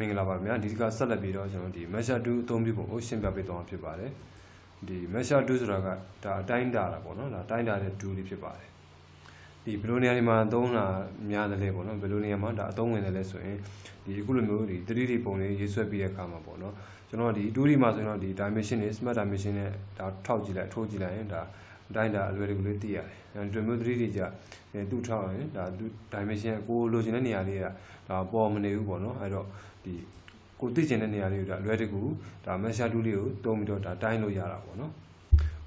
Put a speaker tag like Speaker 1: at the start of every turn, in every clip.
Speaker 1: မင်္ဂလာပါခင်ဗျာဒီကဆက်လက်ပြီးတော့ကျွန်တော်ဒီ Measure 2အသုံးပြုပုံကိုရှင်းပြပေးသွားမှာဖြစ်ပါတယ်ဒီ Measure 2ဆိုတာကဒါအတိုင်းတာတာပေါ့နော်ဒါတိုင်းတာတဲ့ 2လေးဖြစ်ပါတယ်ဒီဘယ်လိုနေရာတွေမှာသုံးတာများတယ်လဲပေါ့နော်ဘယ်လိုနေရာမှာဒါအသုံးဝင်တယ်လဲဆိုရင်ဒီအခုလိုမျိုးဒီ 3D ပုံလေးရေးဆွဲပြီးတဲ့အခါမှာပေါ့နော်ကျွန်တော်ဒီ 2D မှာဆိုရင်တော့ဒီ dimension တွေ smart dimension နဲ့ဒါထောက်ကြည့်လိုက်ထိုးကြည့်လိုက်ရင်ဒါအတိုင်းတာအလွယ်တကူလေးသိရတယ်ဒီမျိုး 3D ကြသူ့ထောက်ရင်ဒါ dimension ကိုလိုချင်တဲ့နေရာလေးကဒါပေါ်မနေဘူးပေါ့နော်အဲ့တော့ဒီကိုသိချင်တဲ့နေရာလေးကိုဒါအလွယ်တကူဒါ measure 2လေးကိုတုံးပြီးတော့ဒါတိုင်းလို့ရတာပေါ့နော်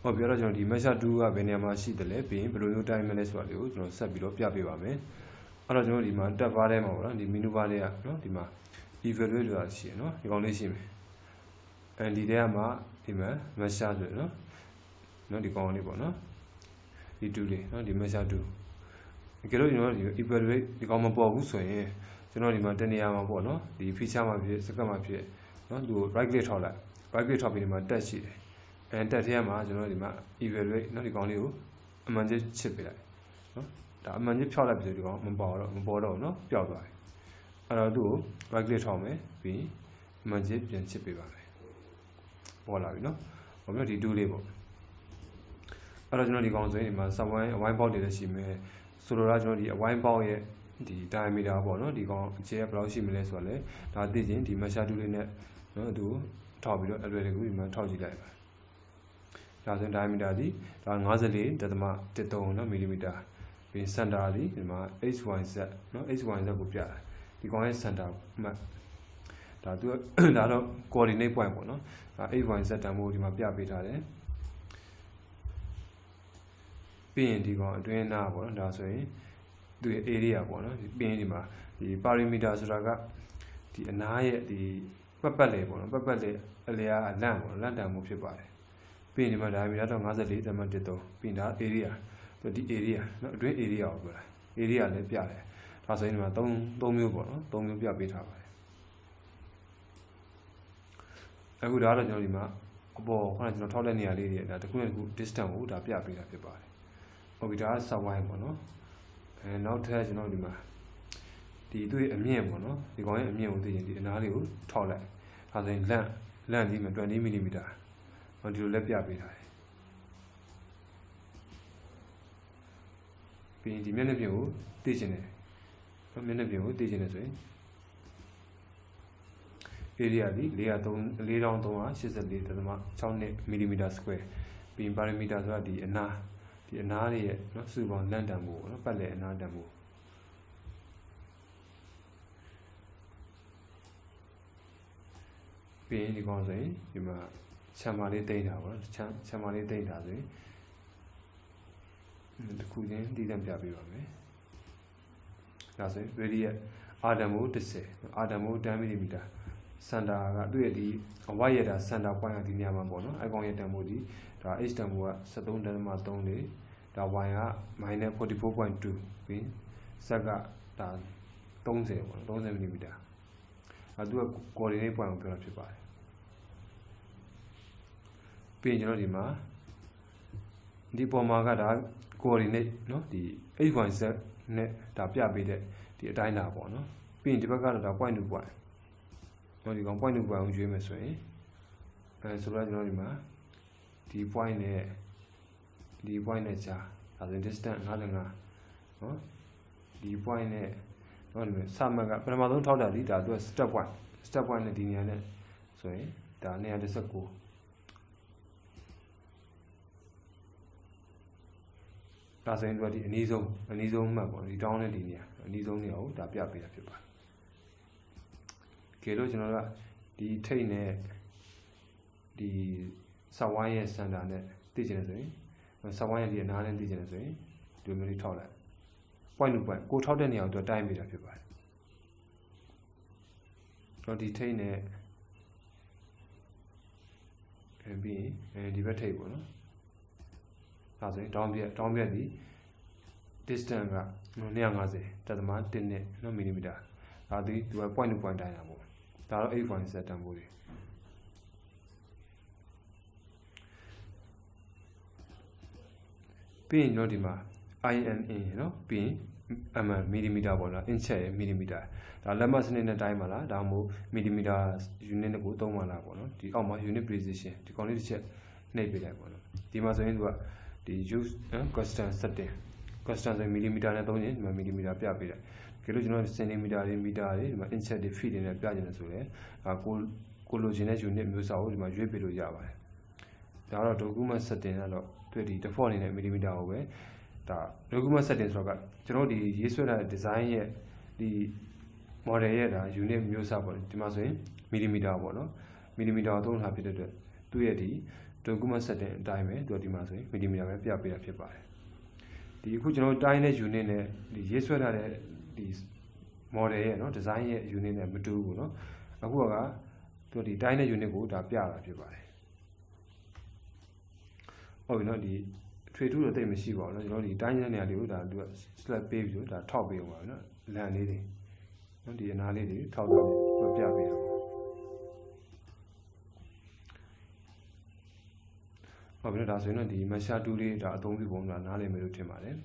Speaker 1: ဟောပြောတော့ကျွန်တော်ဒီ measure 2ကဘယ်နေရာမှာရှိတယ်လဲပြီးရင်ဘယ်လိုမျိုးတိုင်းမလဲဆိုတာလေးကိုကျွန်တော်ဆက်ပြီးတော့ပြပေးပါမယ်အဲ့တော့ကျွန်တော်ဒီမှာ tab bar ထဲမှာပေါ့နော်ဒီ menu bar လေးကနော်ဒီမှာ evaluate ဆိုတာရှိရနော်ဒီကောင်လေးရှိမယ်အဲဒီထဲမှာဒီမှာ measure ဆိုရနော်ဒီကောင်လေးပေါ့နော်ဒီ2လေးနော်ဒီ measure 2ဒီကလေးကျွန်တော်ဒီ evaluate ဒီကောင်မပေါ်ဘူးဆိုရင်ကျွန်တော်ဒီမှာတနေရာမှာပေါ့နော်ဒီ feature မှာဖြစ်စကတ်မှာဖြစ်နော်သူ right click ထောက်လိုက် right click ထောက်ပြီးဒီမှာ tab ရှိတယ်tab ထဲမှာကျွန်တော်ဒီမှာ evaluate နော်ဒီကောင်လေးကိုအမှန်ချင်းချစ်ပေးလိုက်နော်ဒါအမှန်ချင်းဖြောက်လိုက်ပြီဆိုဒီကောင်မပေါ်တော့နော်ပျောက်သွားပြီအဲ့တော့သူ့ကို right click ထောက်မယ်ပြီးအမှန်ချင်းပြန်ချစ်ပေးပါမယ်ပေါ်လာပြီနော်ဟောပြီးဒီ2လေးပေါ့အဲ့တော့ကျွန်တော်ဒီကောင်ဆိုရင်ဒီမှာ someone အဝိုင်းပေါက်တွေလည်းရှိမယ်ဆိုတော့ကျွန်တော်ဒီအဝိုင်းပေါက်ရဲ့ဒီ diameter ပေါ့နော်ဒီကောင်အခြေဘယ်လောက်ရှိမလဲဆိုတော့လေဒါသိချင်းဒီ measure 2လေးနဲ့နော်သူထောက်ပြီးတော့အလွယ်တကူဒီမှာထောက်ကြည့်လိုက်ပါဒါဆိုရင် diameter ဒီဒါ54.13နော် millimeter ပြီး center ဒီဒီမှာ xyz နော် xyz ကိုပြတာဒီကောင်ရဲ့ center မှတ်ဒါသူဒါတော့ coordinate point ပေါ့နော်ဒါ xyz တန်ဖိုးဒီမှာပြပေးထားတယ်ပြီးရင်ဒီကောင်အတွင်းနာပေါ့နော်ဒါဆိုရင်သူရဲ့ area ပေါ့နော်ပြီးရင်ဒီမှာဒီ perimeter ဆိုတာကဒီအနားရဲ့ဒီပတ်လေပေါ့နော်ပတ်လေအလျားလန့်ပေါ့လန့်တန်မှုဖြစ်ပါတယ်ပြီးရင်ဒီမှာ diameter တော့54.13ပြီးရင်ဒါ area ဒီ area နော်အတွင်း area ကိုပြောတာ area လည်းပြတယ်ဒါဆိုရင်ဒီမှာ3မျိုးပေါ့နော်3မျိုးပြပေးထားပါတယ်အခုဒါတော့ကျွန်တော်ဒီမှာအပေါ်ခုနကကျွန်တော်ထောက်တဲ့နေရာလေးတွေဒါတစ်ခုနဲ့တစ်ခု distance ကိုဒါပြပေးတာဖြစ်ပါတယ်ဟုတ်ပြီဒါက survive ပေါ့နော်နောက်ထပ်ကျွန်တော်ဒီမှာဒီသူ့ရဲ့အမြင့်ပေါ့နော်ဒီကောင်ရဲ့အမြင့်ကိုသိရင်ဒီအနားလေးကိုထောက်လိုက်ဒါဆိုရင်လန့်ဒီမှာ20 mm ဟောဒီလိုလက်ပြပေးထားတယ်ပြီးရင်ဒီမျက်နှာပြင်ကိုသိချင်တယ်မျက်နှာပြင်ကိုသိချင်တယ်ဆိုရင် area ဒီ4384.62 mm square ပြီးရင် perimeter ဆိုတာဒီအနားလေးရဲ့နော်စုပေါင်းလန့်တန်မှုပေါ့နော်ပတ်လည်အနားတန်မှုပြီးရင်ဒီကောင်ဆိုရင်ဒီမှာခြံမာလေးတိတ်တာပေါ့နော်ခြံမာလေးတိတ်တာဆိုရင်တစ်ခုချင်းတည်တံ့ပြပေးပါမယ်ဒါဆိုရင် radius r တန်ဖိုး10 r တန်ဖိုး10 mm center ကသူ့ရဲ့ဒီအဝိုက်ရတာ center point ကဒီနေရာမှာပေါ့နော်အကောင်ရဲ့တန်ဖိုးဒီဒါ h တန်ဖိုးက 13.34ဒါ y က -44.2 ပြီး z ကဒါ30ပေါ့30 mm အဲသူက coordinate point ကိုပြောတာဖြစ်ပါတယ်ပြီးရင်ကျွန်တော်ဒီမှာဒီပေါ်မှာကဒါ coordinate เนาะဒီ xyz နဲ့ဒါပြပေးတဲ့ဒီအတိုင်းတာပေါ့เนาะပြီးရင်ဒီဘက်ကတော့ဒါ point to point เนาะဒီကောင် point to point ကိုရွေးမယ်ဆိုရင်ဆိုတော့ကျွန်တော်ဒီမှာဒီ point နဲ့ကြာဒါဆိုရင် distance 55เนาะဒီ point နဲ့เนาะဒီမှာစမှတ်ကပထမဆုံးထောက်တာဒီဒါသူက step point နဲ့ဒီနေရာနဲ့ဆိုရင်ဒါ219ဒါဆိုရင်သူကဒီအနည်းဆုံးမှတ်ပေါ့ဒီတောင်းနဲ့ဒီနေရာအနည်းဆုံးနေရာကိုဒါပြပေးတာဖြစ်ပါတယ်ကဲလို့ကျွန်တော်ကဒီထိတ်နဲ့ဒီစဝိုင်းရဲ့ center နဲ့သိချင်တယ်ဆိုရင်စဝိုင်းရဲ့ဒီအနားနဲ့သိချင်တယ်ဆိုရင်ဒီမျိုးလေးထောက်လိုက် point to point ကိုထောက်တဲ့နေရာကိုသူတိုင်းပေးတာဖြစ်ပါတယ်တော့ဒီထိတ်နဲ့ပြီးရင်ဒီဘက်ထိတ်ပေါ့နော်ဒါဆိုရင်တောင်းပြက်ဒီ distance က250.1နဲ့နော် mm ဒါဒီသူက point to point တိုင်းတာပေါ့ဒါတော့ 8.7 တန်ဖိုးတွေပြီးရင်တော့ဒီမှာ INA နော်ပြီးရင် millimeter ပေါ့နော် inch ရဲ့ millimeter ဒါလက်မစနစ်နဲ့တိုင်းပါလားဒါမှမဟုတ် millimeter unit ကိုသုံးပါလားပေါ့နော်ဒီအောက်မှာ unit precision ဒီကောင်လေးတစ်ချက်နှိပ်ပေးလိုက်ပေါ့နော်ဒီမှာဆိုရင်သူကဒီ use custom setting custom ဆို millimeter နဲ့သုံးရင်ဒီမှာ millimeter ပြပေးတယ်ကြည့်လို့ကျွန်တော် centimeter တွေ meter တွေဒီမှာ inch တွေ feet တွေနဲ့ပြနေတယ်ဆိုရင်ကိုလိုချင်တဲ့ unit မျိုးစာကိုဒီမှာရွေးပေးလို့ရပါတယ်ဒါတော့ document setting ကတော့တွေ့ဒီ default အနေနဲ့ millimeter ကိုပဲဒါ document setting ဆိုတော့ကကျွန်တော်ဒီရေးဆွဲထားတဲ့ design ရဲ့ဒီ model ရဲ့ဒါ unit မျိုးစာပေါ့ဒီမှာဆိုရင် millimeter ပေါ့နော် millimeter ကိုသုံးထားဖြစ်တဲ့အတွက်သူ့ရဲ့ဒီ document setting အတိုင်းပဲသူဒီမှာဆိုရင် millimeter ပဲပြပေးတာဖြစ်ပါတယ်ဒီအခုကျွန်တော်တိုင်းတဲ့ unit နဲ့ဒီရေးဆွဲထားတဲ့ဒီ model ရဲ့เนาะ design ရဲ့ unit နဲ့မတူဘူးเนาะအခုကသူဒီတိုင်းတဲ့ unit ကိုဒါပြတာဖြစ်ပါတယ်ဟုတ်ပြီเนาะဒီထွေထူးတော့တိတ်မရှိပါဘူးเนาะကျွန်တော်ဒီတိုင်းတဲ့နေရာလေးကိုဒါသူက slap ပေးပြီးတော့ဒါထောက်ပေးအောင်ပါเนาะလန်လေးတွေเนาะဒီအနားလေးတွေထောက်ထားပြီးပြပေးအောင်ဟုတ်ပြီเนาะဒါဆိုရင်တော့ဒီ measure tool လေးဒါအသုံးပြုပုံကနားလည်မယ်လို့ထင်ပါတယ်